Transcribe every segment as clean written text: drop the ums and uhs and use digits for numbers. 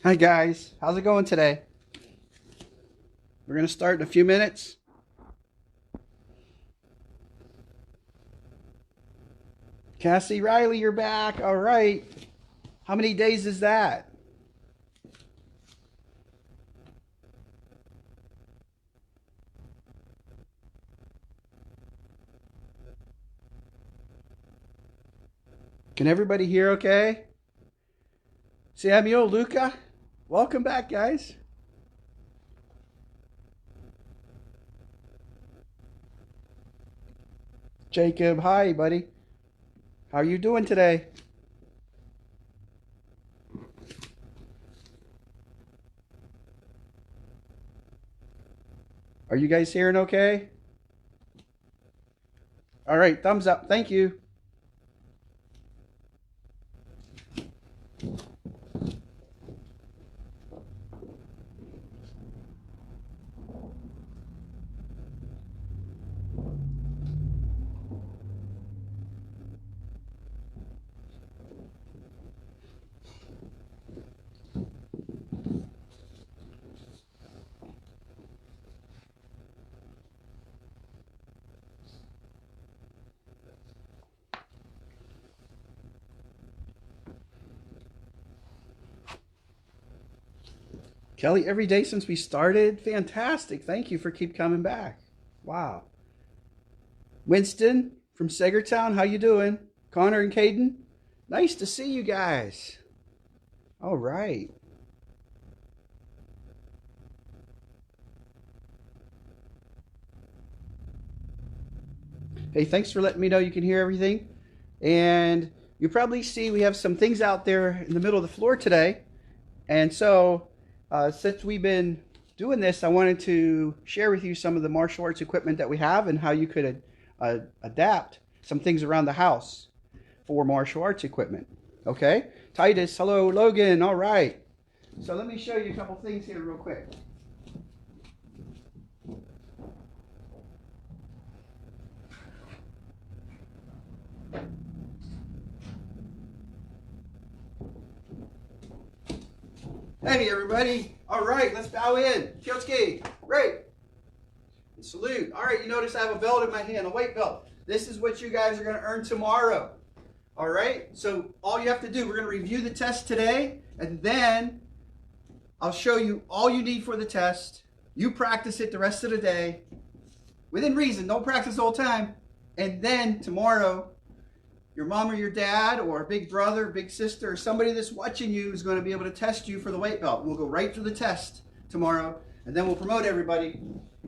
Hi guys, how's it going today? We're going to start in a few minutes. Cassie Riley, you're back. All right. How many days is that? Can everybody hear okay? Samuel, Luca, welcome back, guys. Jacob, hi, buddy. How are you doing today? Are you guys hearing okay? All right, thumbs up. Thank you. Kelly, every day since we started, fantastic. Thank you for keep coming back. Wow. Winston from Sagertown, how you doing? Connor and Caden, nice to see you guys. All right. Hey, thanks for letting me know you can hear everything. And you probably see we have some things out there in the middle of the floor today. And so, since we've been doing this, I wanted to share with you some of the martial arts equipment that we have and how you could adapt some things around the house for martial arts equipment. Okay? Titus, hello, Logan. All right. So let me show you a couple things here real quick. Hey, everybody. All right, let's bow in. Kyosuke. Right. And salute. All right, you notice I have a belt in my hand, a weight belt. This is what you guys are going to earn tomorrow. All right, so all you have to do, we're going to review the test today, and then I'll show you all you need for the test. You practice it the rest of the day. Within reason, don't practice the whole time. And then tomorrow, your mom or your dad or big brother, big sister, or somebody that's watching you is going to be able to test you for the weight belt. We'll go right through the test tomorrow, and then we'll promote everybody.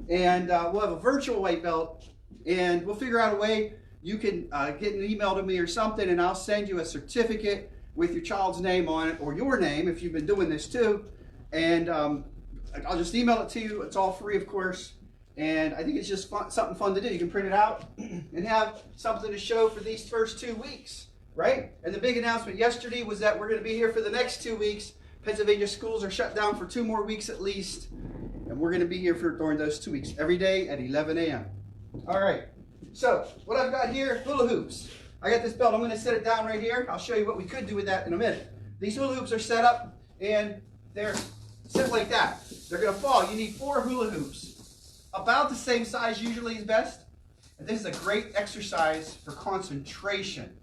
And we'll have a virtual weight belt, and we'll figure out a way you can get an email to me or something, and I'll send you a certificate with your child's name on it, or your name if you've been doing this too. And I'll just email it to you. It's all free, of course. And I think it's just fun, something fun to do. You can print it out and have something to show for these first 2 weeks, right? And the big announcement yesterday was that we're going to be here for the next 2 weeks. Pennsylvania schools are shut down for 2 more weeks at least. And we're going to be here for during those 2 weeks, every day at 11 a.m. All right. So what I've got here, hula hoops. I got this belt. I'm going to set it down right here. I'll show you what we could do with that in a minute. These hula hoops are set up, and they're set like that. They're going to fall. You need 4 hula hoops. About the same size usually is best. And this is a great exercise for concentration.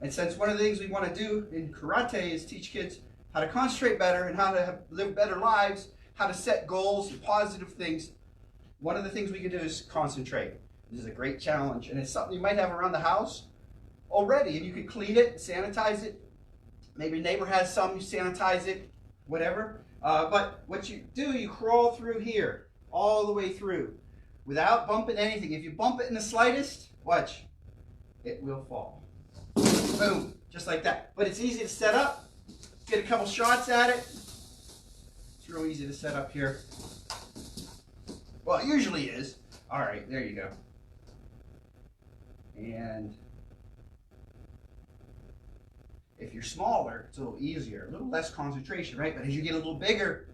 And since one of the things we want to do in karate is teach kids how to concentrate better and how to live better lives, how to set goals and positive things, one of the things we can do is concentrate. This is a great challenge, and it's something you might have around the house already, and you can clean it, sanitize it. Maybe your neighbor has some, you sanitize it, whatever. But what you do, you crawl through here, all the way through, without bumping anything. If you bump it in the slightest, watch, it will fall. Boom, just like that. But it's easy to set up. Get a couple shots at it. It's real easy to set up here. Well, it usually is. All right, there you go. And if you're smaller, it's a little easier, a little less concentration, right? But as you get a little bigger,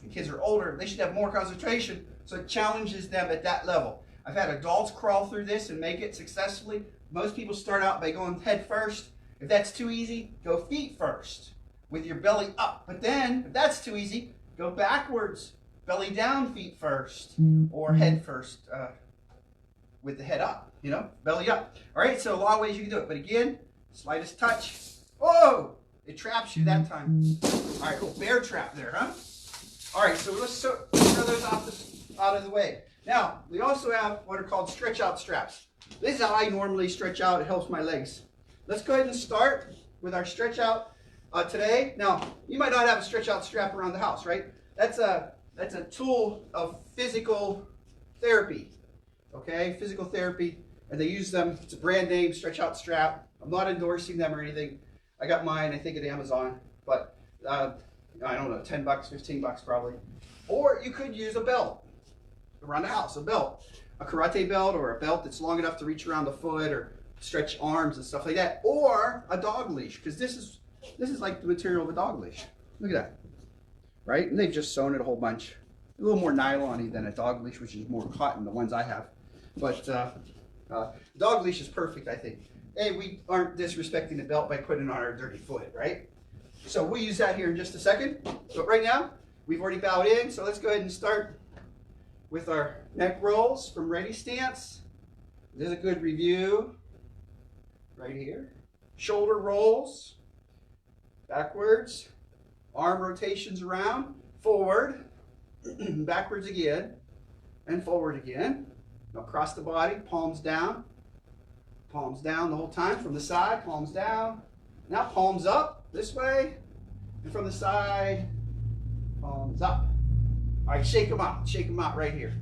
and kids are older, they should have more concentration, so it challenges them at that level. I've had adults crawl through this and make it successfully. Most people start out by going head first. If that's too easy, go feet first. with your belly up. But then, if that's too easy, go backwards. Belly down, feet first, or head first with the head up, you know, belly up. All right, so a lot of ways you can do it. But again, slightest touch. Oh, it traps you that time. All right, cool. Bear trap there, huh? All right, so let's throw those out of the way. Now, we also have what are called stretch out straps. This is how I normally stretch out. It helps my legs. Let's go ahead and start with our stretch out today. Now, you might not have a stretch out strap around the house, right? That's a tool of physical therapy, okay? Physical therapy, and they use them. It's a brand name, stretch out strap. I'm not endorsing them or anything. I got mine, I think, at Amazon, but I don't know, 10 bucks, 15 bucks probably. Or you could use a belt around the house, a belt, a karate belt or a belt that's long enough to reach around the foot or stretch arms and stuff like that, or a dog leash, because this is like the material of a dog leash. Look at that, right? And they've just sewn it a whole bunch. A little more nylon-y than a dog leash, which is more cotton, the ones I have. But dog leash is perfect, I think. Hey, we aren't disrespecting the belt by putting it on our dirty foot, right? So we'll use that here in just a second. But right now, we've already bowed in, so let's go ahead and start with our neck rolls from ready stance. There's a good review right here. Shoulder rolls, backwards, arm rotations around, forward, backwards again, and forward again. Now across the body, palms down the whole time, from the side, palms down. Now palms up this way, and from the side, palms up. All right, shake them out right here.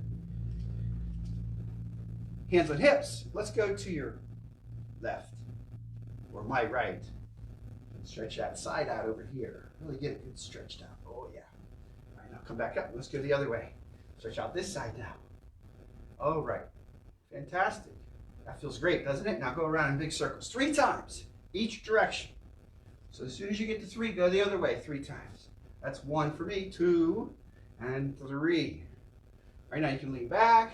Hands on hips. Let's go to your left, or my right. Stretch that side out over here. Really get it good stretched out. Oh yeah. All right, now come back up. Let's go the other way. Stretch out this side now. All right. Fantastic. That feels great, doesn't it? Now go around in big circles 3 times, each direction. So as soon as you get to 3, go the other way 3 times. That's 1 for me, 2, and 3. All right, now you can lean back.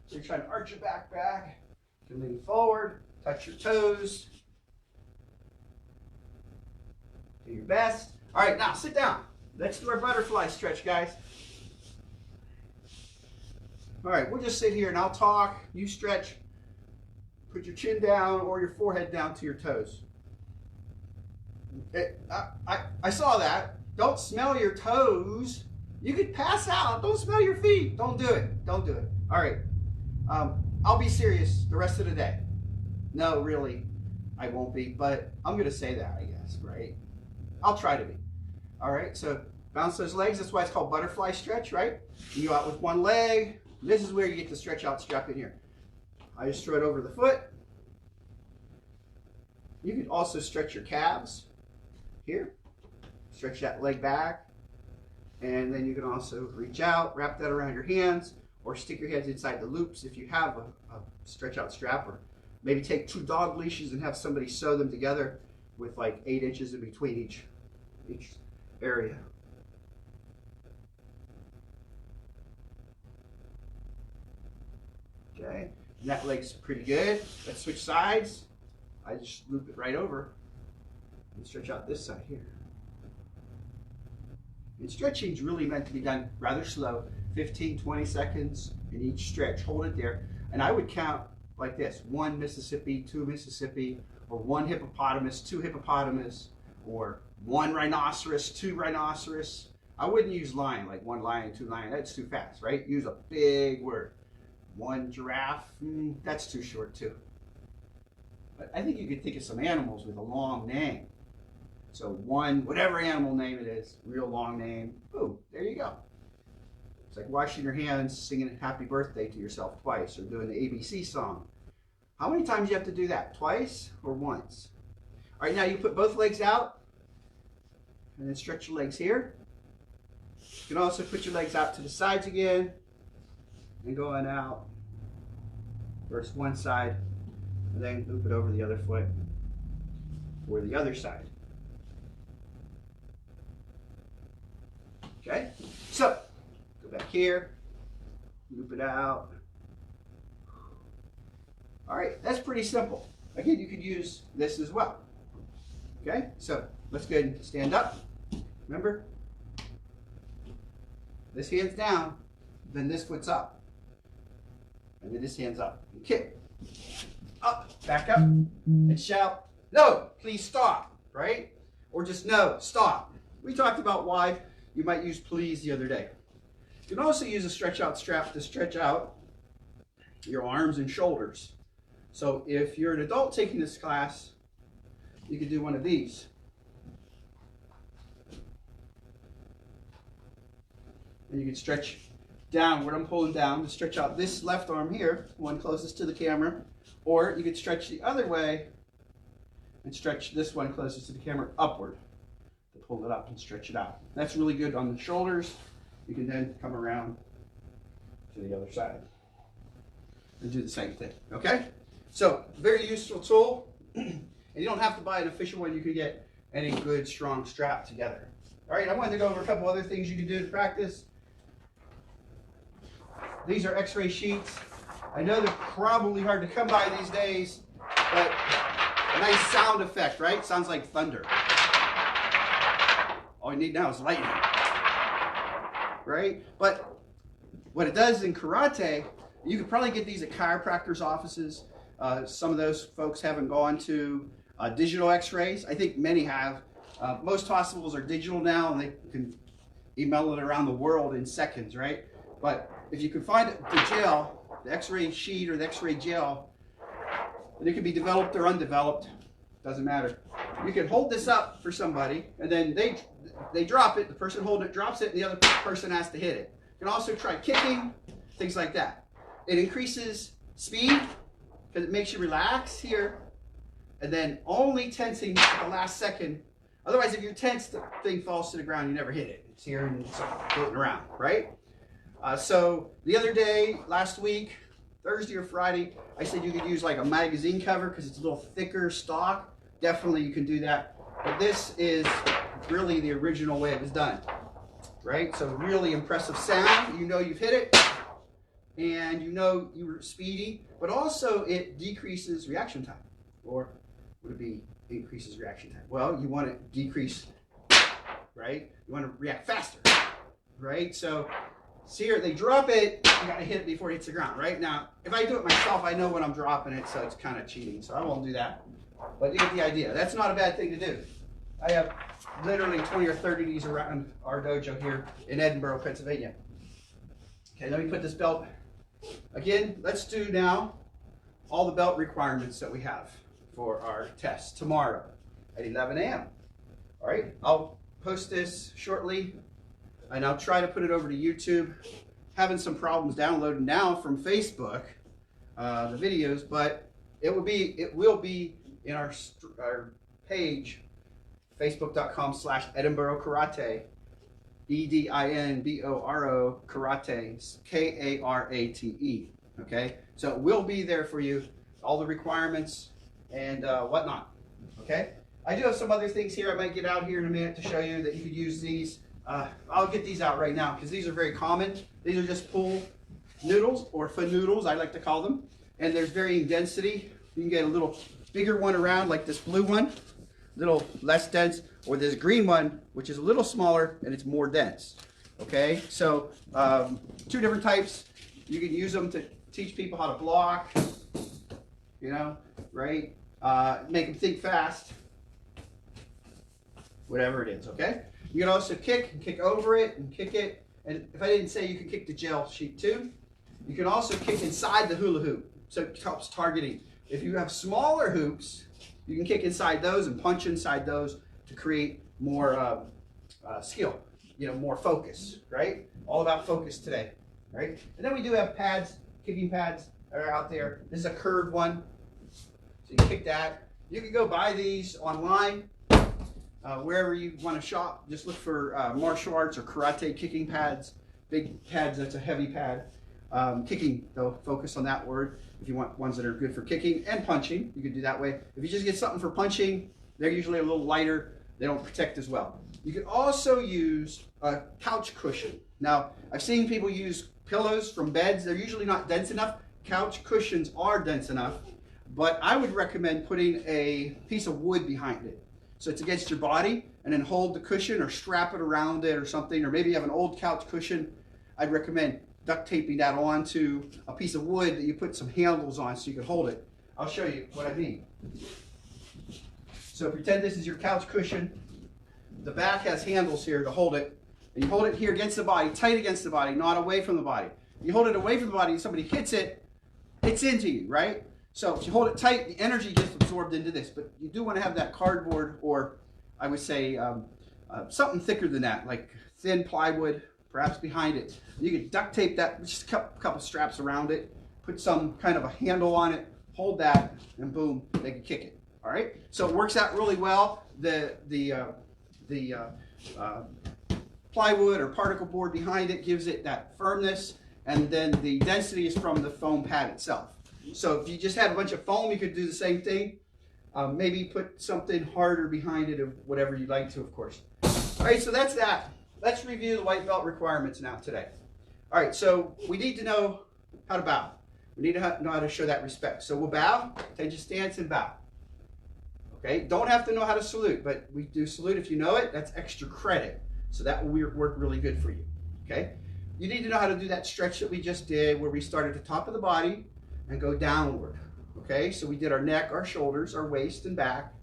So you're trying to arch your back. You can lean forward, touch your toes. Do your best. All right, now sit down. Let's do our butterfly stretch, guys. All right, we'll just sit here and I'll talk. You stretch. Put your chin down or your forehead down to your toes. I saw that. Don't smell your toes. You could pass out. Don't smell your feet. Don't do it. Don't do it. All right. I'll be serious the rest of the day. No, really, I won't be, but I'm going to say that, I guess, right? I'll try to be. All right, so bounce those legs. That's why it's called butterfly stretch, right? You go out with one leg. This is where you get the stretch out strap in here. I just throw it over the foot. You can also stretch your calves here. Stretch that leg back. And then you can also reach out, wrap that around your hands, or stick your heads inside the loops if you have a stretch out strap, or maybe take 2 dog leashes and have somebody sew them together with like 8 inches in between each area. Okay, and that leg's pretty good. Let's switch sides. I just loop it right over and stretch out this side here. And stretching is really meant to be done rather slow, 15, 20 seconds in each stretch. Hold it there. And I would count like this: 1 Mississippi, 2 Mississippi, or 1 hippopotamus, 2 hippopotamus, or 1 rhinoceros, 2 rhinoceros. I wouldn't use lion, like 1 lion, 2 lion. That's too fast, right? Use a big word. 1 giraffe, that's too short too. But I think you could think of some animals with a long name. So 1, whatever animal name it is, real long name, boom, there you go. It's like washing your hands, singing happy birthday to yourself twice, or doing the ABC song. How many times do you have to do that? Twice or once? All right, now you put both legs out, and then stretch your legs here. You can also put your legs out to the sides again, and going out. First one side, and then loop it over the other foot, or the other side. Okay, so go back here, loop it out. All right, that's pretty simple. Again, you could use this as well. Okay, so let's go ahead and stand up. Remember, this hand's down, then this foot's up, and then this hand's up. And kick, up, back up, and shout, no, please stop, right? Or just no, stop. We talked about why you might use please the other day. You can also use a stretch out strap to stretch out your arms and shoulders. So if you're an adult taking this class, you could do one of these. And you can stretch down what I'm pulling down to stretch out this left arm here, one closest to the camera, or you could stretch the other way and stretch this one closest to the camera upward to pull it up and stretch it out. That's really good on the shoulders. You can then come around to the other side and do the same thing, okay? So, very useful tool, and you don't have to buy an official one. You can get any good, strong strap together. All right, I wanted to go over a couple other things you can do to practice. These are X-ray sheets. I know they're probably hard to come by these days, but a nice sound effect, right? Sounds like thunder. All you need now is lightning, right? But what it does in karate, you could probably get these at chiropractors' offices. Some of those folks haven't gone to digital x-rays. I think many have. Most hospitals are digital now, and they can email it around the world in seconds, right? But if you can find the gel, the x-ray sheet or the x-ray gel, and it can be developed or undeveloped, doesn't matter. You can hold this up for somebody, and then they drop it, the person holding it drops it, and the other person has to hit it. You can also try kicking, things like that. It increases speed, because it makes you relax here, and then only tensing at the last second. Otherwise, if you're tense, the thing falls to the ground, you never hit it. It's here and it's floating around, right? So the other day, last week, Thursday or Friday, I said you could use like a magazine cover because it's a little thicker stock. Definitely you can do that. But this is really the original way it was done, right? So really impressive sound. You know you've hit it, and you know you were speedy, but also it decreases reaction time. Or would it be increases reaction time? Well, you want to decrease, right? You want to react faster, right? So see here, they drop it, you got to hit it before it hits the ground, right? Now, if I do it myself, I know when I'm dropping it, so it's kind of cheating, so I won't do that. But you get the idea. That's not a bad thing to do. I have literally 20 or 30 of these around our dojo here in Edinburgh, Pennsylvania. Okay, let me put this belt. Again, let's do now all the belt requirements that we have for our test tomorrow at 11 a.m. All right, I'll post this shortly, and I'll try to put it over to YouTube. Having some problems downloading now from Facebook, the videos, but it will be in our page, facebook.com/Edinboro Karate, EDINBORO Karate, KARATE. Okay, so it will be there for you, all the requirements and whatnot. Okay, I do have some other things here I might get out here in a minute to show you that you could use these. I'll get these out right now because these are very common. These are just pool noodles, or foot noodles, I like to call them. And there's varying density. You can get a little bigger one around, like this blue one, a little less dense, or this green one, which is a little smaller and it's more dense. Okay, so two different types. You can use them to teach people how to block, you know, right? Make them think fast, whatever it is, okay? You can also kick over it and kick it. And if I didn't say, you can kick the gel sheet too. You can also kick inside the hula hoop, so it helps targeting. If you have smaller hoops, you can kick inside those and punch inside those to create more skill, you know, more focus, right? All about focus today, right? And then we do have pads, kicking pads that are out there. This is a curved one, so you can kick that. You can go buy these online. Wherever you want to shop, just look for martial arts or karate kicking pads. Big pads, that's a heavy pad. Kicking, though, focus on that word. If you want ones that are good for kicking and punching, you can do that way. If you just get something for punching, they're usually a little lighter. They don't protect as well. You can also use a couch cushion. Now, I've seen people use pillows from beds. They're usually not dense enough. Couch cushions are dense enough, but I would recommend putting a piece of wood behind it. so it's against your body, and then hold the cushion or strap it around it or something, or maybe you have an old couch cushion. I'd recommend duct taping that onto a piece of wood that you put some handles on so you can hold it. I'll show you what I mean. So pretend this is your couch cushion. The back has handles here to hold it, and you hold it here against the body, tight against the body, not away from the body. You hold it away from the body and somebody hits it, it's into you, right? So if you hold it tight, the energy gets absorbed into this, but you do want to have that cardboard, or I would say something thicker than that, like thin plywood, perhaps behind it. You can duct tape that, just a couple straps around it, put some kind of a handle on it, hold that, and boom, they can kick it. All right, so it works out really well. The plywood or particle board behind it gives it that firmness, and then the density is from the foam pad itself. So if you just had a bunch of foam, you could do the same thing. Maybe put something harder behind it, or whatever you'd like to, of course. All right, so that's that. Let's review the white belt requirements now today. All right, so we need to know how to bow. We need to know how to show that respect. So we'll bow, attention stance, and bow. Okay, don't have to know how to salute, but we do salute if you know it. That's extra credit. So that will work really good for you. Okay, you need to know how to do that stretch that we just did, where we start at the top of the body and go downward. Okay, so we did our neck, our shoulders, our waist, and back,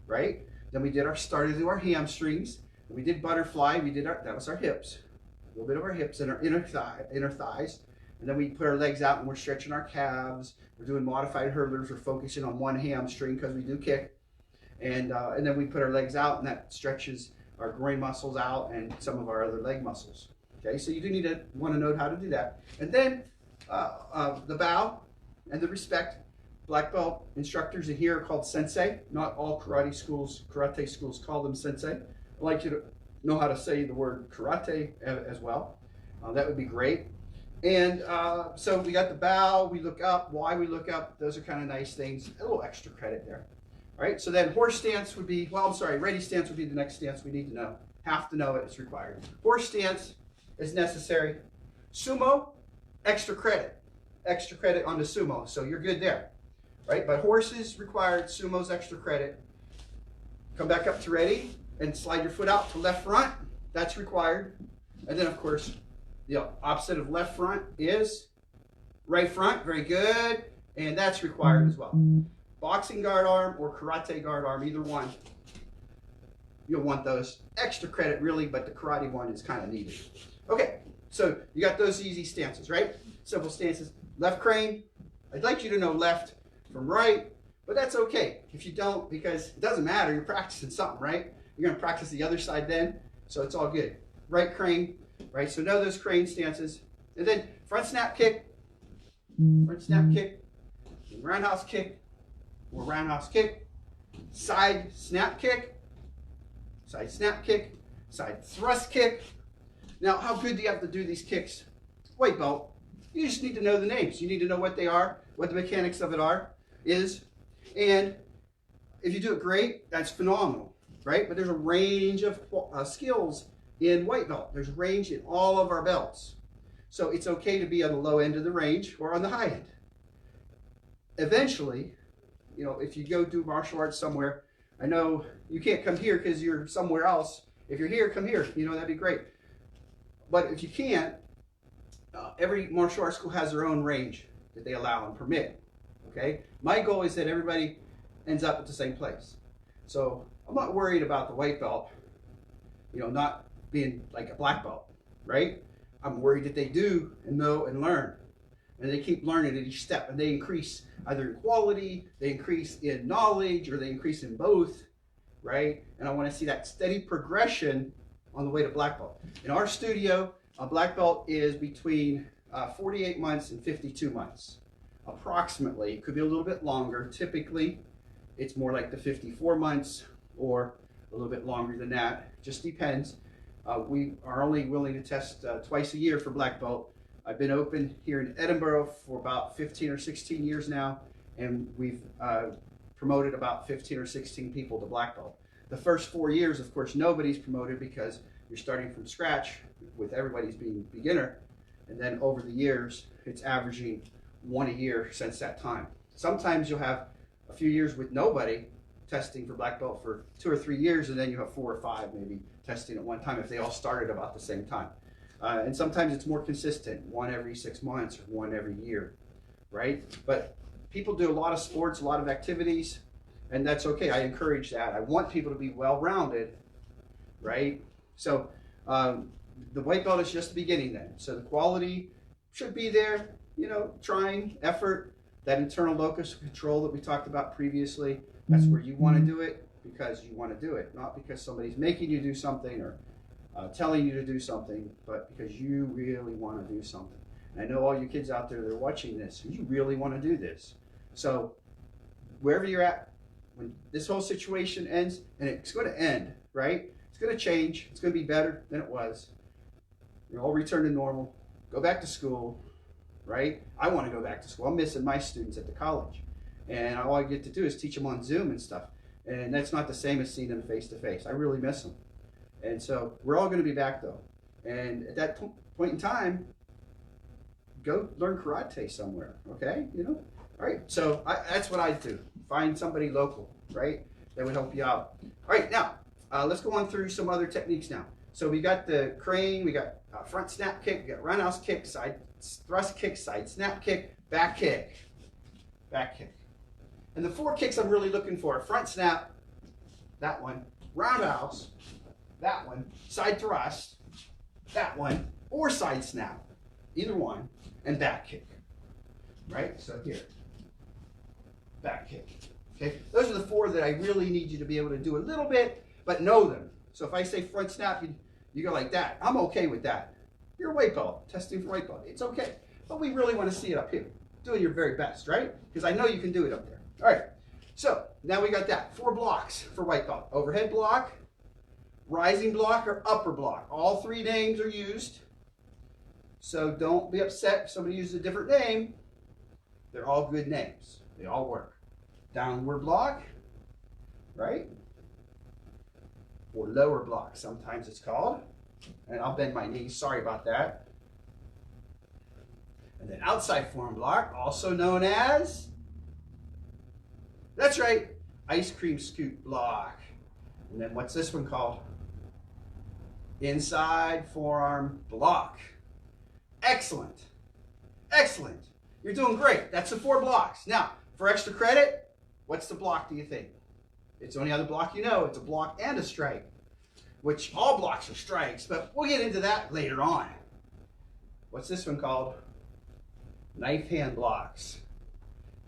right? Then we started to do our hamstrings. We did butterfly. That was our hips, a little bit of our hips and our inner thighs. And then we put our legs out and we're stretching our calves. We're doing modified hurdlers. We're focusing on one hamstring because we do kick. And then we put our legs out, and that stretches our groin muscles out and some of our other leg muscles. Okay, so you do want to know how to do that. And then the bow and the respect. Black belt instructors in here are called Sensei. Not all karate schools call them Sensei. I'd like you to know how to say the word karate as well. That would be great. And so we got the bow, we look up, why we look up, those are kind of nice things. A little extra credit there. All right, so then horse stance would be, ready stance would be the next stance we need to know. Have to know it, it's required. Horse stance is necessary. Sumo, extra credit. Extra credit on the sumo, so you're good there. Right, but horse is required, sumo's extra credit. Come back up to ready and slide your foot out to left front, that's required. And then of course, the opposite of left front is right front, very good, and that's required as well. Boxing guard arm or karate guard arm, either one. You'll want those. Extra credit really, but the karate one is kind of needed. Okay, so you got those easy stances, right? Simple stances. Left crane, I'd like you to know left from right, but that's okay if you don't, because it doesn't matter, you're practicing something, right? You're gonna practice the other side then, so it's all good. Right crane, right? So know those crane stances. And then front snap kick, roundhouse kick, or roundhouse kick, side snap kick, side snap kick, side thrust kick. Now, how good do you have to do these kicks? White belt. You just need to know the names. You need to know what they are, what the mechanics of it is. And if you do it great, that's phenomenal, right? But there's a range of skills in white belt. There's range in all of our belts. So it's okay to be on the low end of the range or on the high end. Eventually, you know, if you go do martial arts somewhere, I know you can't come here because you're somewhere else. If you're here, come here. You know, that'd be great. But if you can't, every martial arts school has their own range that they allow and permit. Okay? My goal is that everybody ends up at the same place. So I'm not worried about the white belt, you know, not being like a black belt, right? I'm worried that they do and know and learn. And they keep learning at each step, and they increase either in quality, they increase in knowledge, or they increase in both, right? And I want to see that steady progression on the way to black belt. In our studio, a black belt is between 48 months and 52 months, approximately. It could be a little bit longer. Typically, it's more like the 54 months or a little bit longer than that. Just depends. We are only willing to test twice a year for black belt. I've been open here in Edinburgh for about 15 or 16 years now, and we've promoted about 15 or 16 people to black belt. The first 4 years, of course, nobody's promoted because you're starting from scratch with everybody's being beginner. And then over the years, it's averaging one a year since that time. Sometimes you'll have a few years with nobody, testing for black belt for 2 or 3 years, and then you have 4 or 5 maybe testing at one time if they all started about the same time. And sometimes it's more consistent, 1 every 6 months or 1 every year, right? But people do a lot of sports, a lot of activities, and that's okay. I encourage that. I want people to be well-rounded, right? So the white belt is just the beginning then. So the quality should be there, you know, trying, effort, that internal locus of control that we talked about previously. That's where you want to do it because you want to do it, not because somebody's making you do something or telling you to do something, but because you really want to do something. And I know all you kids out there that are watching this, you really want to do this. So wherever you're at, when this whole situation ends, and it's going to end, right? It's going to change. It's going to be better than it was. You'll all return to normal. Go back to school, right? I want to go back to school. I'm missing my students at the college. And all I get to do is teach them on Zoom and stuff. And that's not the same as seeing them face to face. I really miss them. And so we're all going to be back though. And at that point in time, go learn karate somewhere, okay? You know? All right, so that's what I do. Find somebody local, right? That would help you out. All right, now, let's go on through some other techniques now. So we got the crane, we got front snap kick, we got roundhouse kick, side thrust kick, side snap kick, back kick, back kick. And the 4 kicks I'm really looking for: front snap, that one, roundhouse, that one, side thrust, that one, or side snap, either one, and back kick, right? So here, back kick, okay? Those are the 4 that I really need you to be able to do a little bit, but know them. So if I say front snap, you go like that. I'm okay with that. You're a white belt, testing for white belt. It's okay. But we really want to see it up here. Doing your very best, right? Because I know you can do it up there. All right. So now we got that. 4 blocks for white belt. Overhead block, rising block, or upper block. All 3 names are used. So don't be upset if somebody uses a different name. They're all good names. They all work. Downward block, right? Or lower block, sometimes it's called. And I'll bend my knees, sorry about that. And then outside forearm block, also known as, that's right, ice cream scoop block. And then what's this one called? Inside forearm block. Excellent, excellent. You're doing great. That's the 4 blocks. Now, for extra credit, what's the block, do you think? It's the only other block you know. It's a block and a strike, which all blocks are strikes, but we'll get into that later on. What's this one called? Knife hand blocks.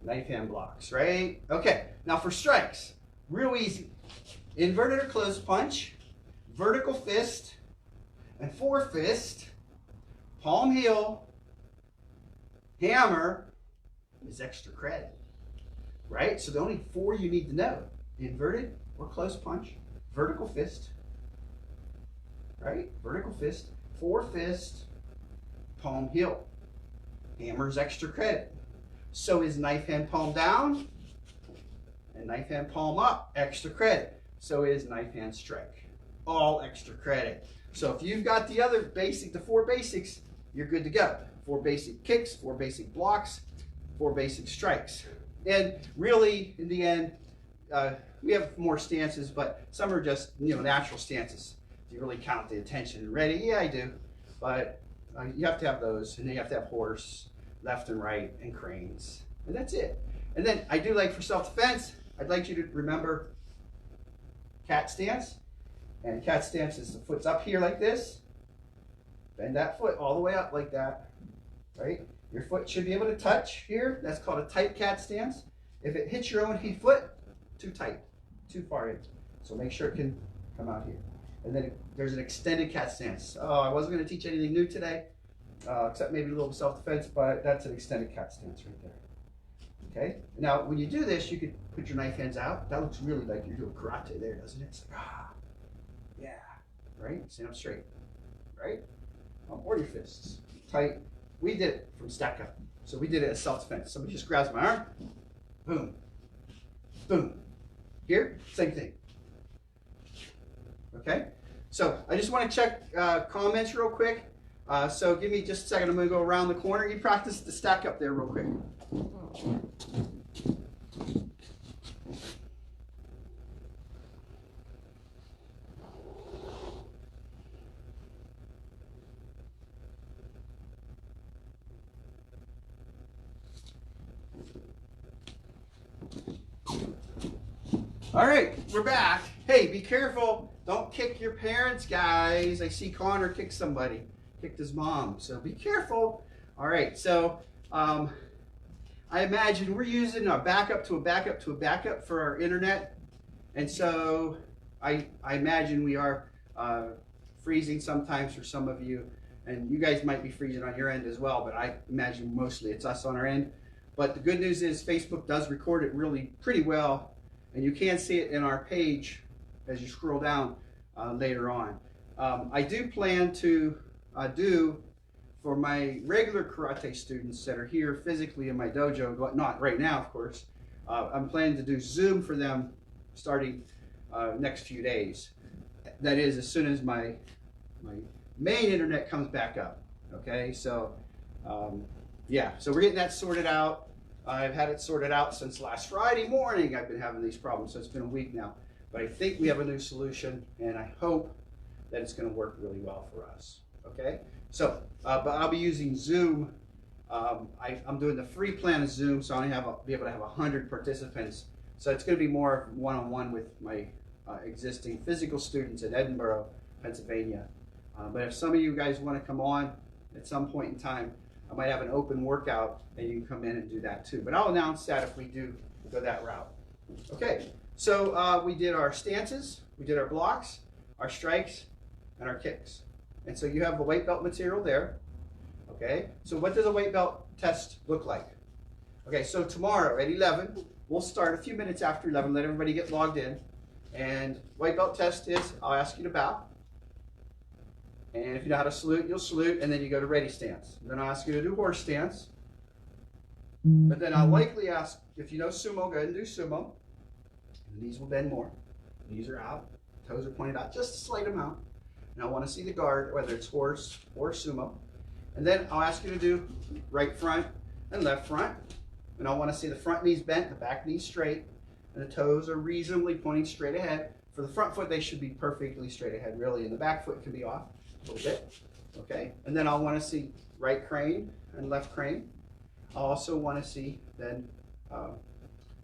Knife hand blocks, right? Okay, now for strikes, real easy. Inverted or closed punch, vertical fist, and 4 fist, palm heel, hammer is extra credit, right? So the only 4 you need to know: inverted or closed punch, vertical fist, right? Vertical fist, 4 fist, palm heel. Hammer's extra credit. So is knife hand palm down and knife hand palm up, extra credit. So is knife hand strike, all extra credit. So if you've got the other basic, the 4 basics, you're good to go. 4 basic kicks, 4 basic blocks, 4 basic strikes. And really, in the end, we have more stances, but some are just, you know, natural stances. Do you really count the attention and ready? Yeah, I do. But you have to have those, and then you have to have horse, left and right, and cranes. And that's it. And then I do like for self-defense, I'd like you to remember cat stance. And cat stance is the foot's up here like this. Bend that foot all the way up like that, right? Your foot should be able to touch here. That's called a tight cat stance. If it hits your own foot, too tight, too far in. So make sure it can come out here. And then there's an extended cat stance. Oh, I wasn't going to teach anything new today, except maybe a little self-defense, but that's an extended cat stance right there. Okay? Now, when you do this, you could put your knife hands out. That looks really like you're doing karate there, doesn't it? It's like, yeah, right? Stand up straight, right? Or your fists, tight. We did it from stack up. So we did it as self-defense. Somebody just grabs my arm, boom, boom. Here, same thing. Okay? So I just want to check comments real quick. So give me just a second. I'm going to go around the corner. You practice the stack up there real quick. All right, we're back. Hey, be careful. Don't kick your parents, guys. I see Connor kick somebody. Kicked his mom, so be careful. All right, so I imagine we're using a backup to a backup to a backup for our internet. And so I imagine we are freezing sometimes for some of you. And you guys might be freezing on your end as well, but I imagine mostly it's us on our end. But the good news is Facebook does record it really pretty well. And you can see it in our page as you scroll down later on. I do plan to do for my regular karate students that are here physically in my dojo, but not right now, of course. I'm planning to do Zoom for them starting next few days. That is, as soon as my main internet comes back up. Okay, so yeah, so we're getting that sorted out. I've had it sorted out since last Friday morning. I've been having these problems, so it's been a week now. But I think we have a new solution, and I hope that it's going to work really well for us. Okay, so but I'll be using Zoom. I'm doing the free plan of Zoom, so I only be able to have 100 participants. So it's going to be more one-on-one with my existing physical students in Edinburgh, Pennsylvania. But if some of you guys want to come on at some point in time, I might have an open workout and you can come in and do that too. But I'll announce that if we do go that route. Okay, so we did our stances, we did our blocks, our strikes, and our kicks. And so you have the weight belt material there. Okay, so what does a weight belt test look like? Okay, so tomorrow at 11, we'll start a few minutes after 11, let everybody get logged in. And weight belt test is, I'll ask you to bow. And if you know how to salute, you'll salute, and then you go to ready stance. And then I'll ask you to do horse stance. But then I'll likely ask, if you know sumo, go ahead and do sumo. And the knees will bend more. Knees are out, toes are pointed out, just a slight amount. And I want to see the guard, whether it's horse or sumo. And then I'll ask you to do right front and left front. And I want to see the front knees bent, the back knees straight, and the toes are reasonably pointing straight ahead. For the front foot, they should be perfectly straight ahead, really, and the back foot can be off a little bit. Okay, and then I'll want to see right crane and left crane. I'll also want to see then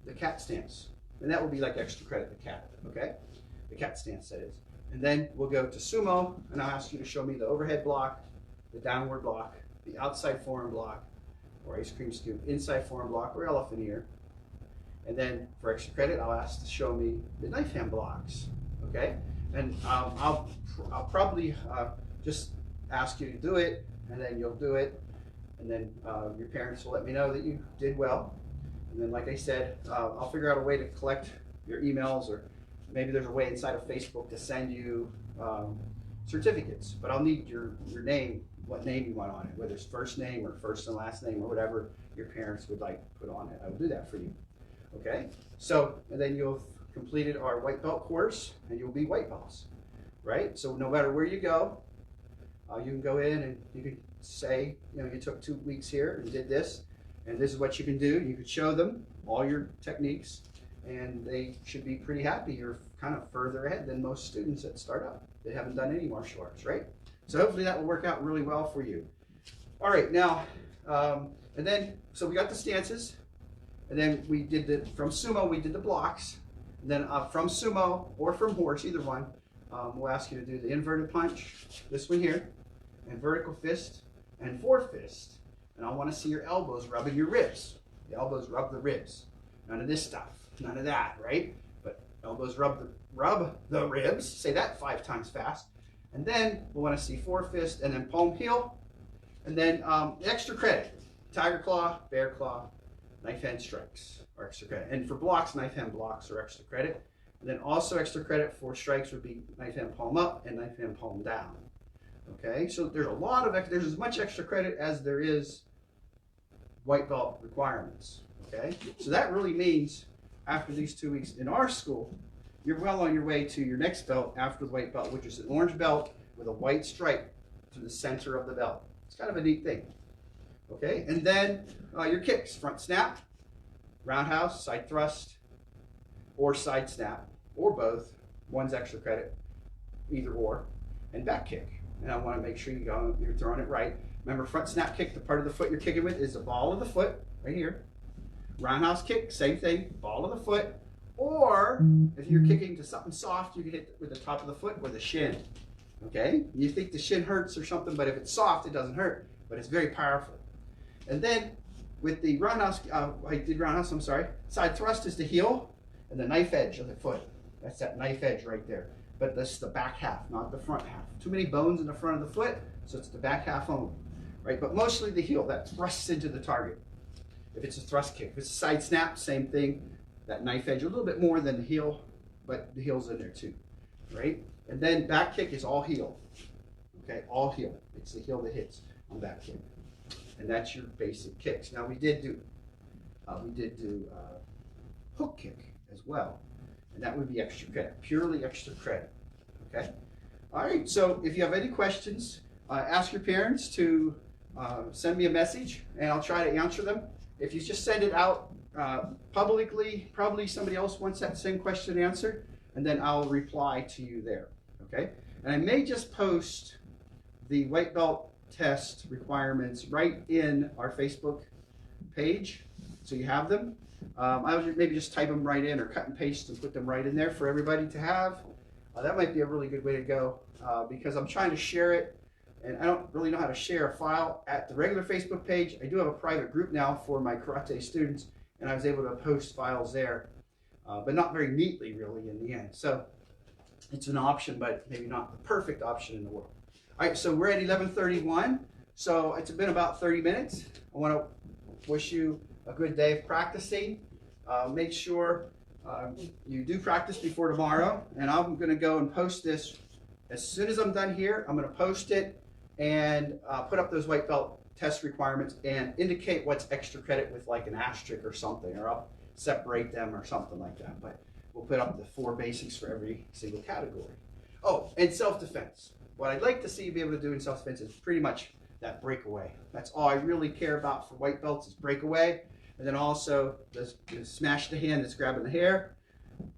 the cat stance, and that will be like extra credit, the cat, okay? The cat stance, that is. And then we'll go to sumo, and I'll ask you to show me the overhead block, the downward block, the outside forearm block, or ice cream scoop, inside forearm block, or elephant ear. And then for extra credit, I'll ask to show me the knife hand blocks, okay? And I'll probably just ask you to do it, and then you'll do it, and then your parents will let me know that you did well. And then, like I said, I'll figure out a way to collect your emails, or maybe there's a way inside of Facebook to send you certificates. But I'll need your name, what name you want on it, whether it's first name or first and last name or whatever your parents would like to put on it. I will do that for you. Okay, so, and then you'll have completed our white belt course, and you'll be white belts, right? So no matter where you go, you can go in and you can say, you know, you took 2 weeks here and did this, and this is what you can do. You could show them all your techniques, and they should be pretty happy. You're kind of further ahead than most students that start up. They haven't done any martial arts, right? So hopefully that will work out really well for you. All right, now, and then, so we got the stances. And then we did from sumo, we did the blocks. And then from sumo or from horse, either one, we'll ask you to do the inverted punch, this one here, and vertical fist, and forward fist. And I want to see your elbows rubbing your ribs. The elbows rub the ribs. None of this stuff, none of that, right? But elbows rub the ribs. Say that 5 times fast. And then we'll want to see forward fist, and then palm heel. And then extra credit, tiger claw, bear claw, knife hand strikes are extra credit. And for blocks, knife hand blocks are extra credit. And then also extra credit for strikes would be knife hand palm up and knife hand palm down. Okay, so there's a lot of, there's as much extra credit as there is white belt requirements. Okay, so that really means after these 2 weeks in our school, you're well on your way to your next belt after the white belt, which is an orange belt with a white stripe to the center of the belt. It's kind of a neat thing. Okay, and then your kicks, front snap, roundhouse, side thrust, or side snap, or both. One's extra credit, either or, and back kick. And I want to make sure you're throwing it right. Remember, front snap kick, the part of the foot you're kicking with is the ball of the foot, right here. Roundhouse kick, same thing, ball of the foot, Or if you're kicking to something soft, you can hit with the top of the foot or the shin. Okay? You think the shin hurts or something, but if it's soft, it doesn't hurt. But it's very powerful. And then with the roundhouse, I'm sorry. Side thrust is the heel and the knife edge of the foot. That's that knife edge right there. But that's the back half, not the front half. Too many bones in the front of the foot, so it's the back half only. Right? But mostly the heel, that thrusts into the target. If it's a thrust kick. If it's a side snap, same thing. That knife edge, a little bit more than the heel, but the heel's in there too. Right? And then back kick is all heel. Okay, all heel. It's the heel that hits on back kick. And that's your basic kicks. Now we did do hook kick as well. And that would be extra credit, purely extra credit. Okay? All right, so if you have any questions, ask your parents to send me a message and I'll try to answer them. If you just send it out publicly, probably somebody else wants that same question answered, and then I'll reply to you there. Okay? And I may just post the white belt test requirements right in our Facebook page, so you have them. I would maybe just type them right in or cut and paste and put them right in there for everybody to have. That might be a really good way to go because I'm trying to share it, and I don't really know how to share a file at the regular Facebook page. I do have a private group now for my karate students, and I was able to post files there, but not very neatly really in the end. So it's an option, but maybe not the perfect option in the world. All right, so we're at 11:31, so it's been about 30 minutes. I want to wish you a good day of practicing. Make sure you do practice before tomorrow, and I'm going to go and post this. As soon as I'm done here, I'm going to post it and put up those white belt test requirements and indicate what's extra credit with like an asterisk or something, or I'll separate them or something like that. But we'll put up the 4 basics for every single category. Oh, and self-defense. What I'd like to see you be able to do in self-defense is pretty much that breakaway. That's all I really care about for white belts is breakaway. And then also the smash the hand that's grabbing the hair,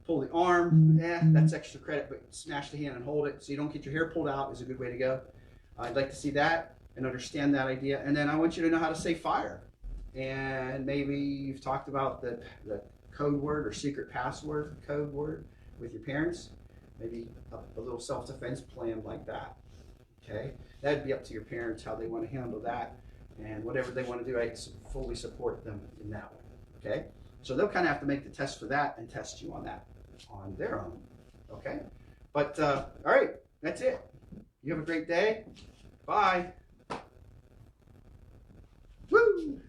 pull the arm, that's extra credit, but smash the hand and hold it so you don't get your hair pulled out is a good way to go. I'd like to see that and understand that idea. And then I want you to know how to say fire. And maybe you've talked about the code word or secret password code word with your parents. Maybe a little self-defense plan like that. Okay, that'd be up to your parents how they want to handle that, and whatever they want to do, I fully support them in that way. Okay, so they'll kind of have to make the test for that and test you on that on their own. Okay, but all right, that's it. You have a great day. Bye. Woo!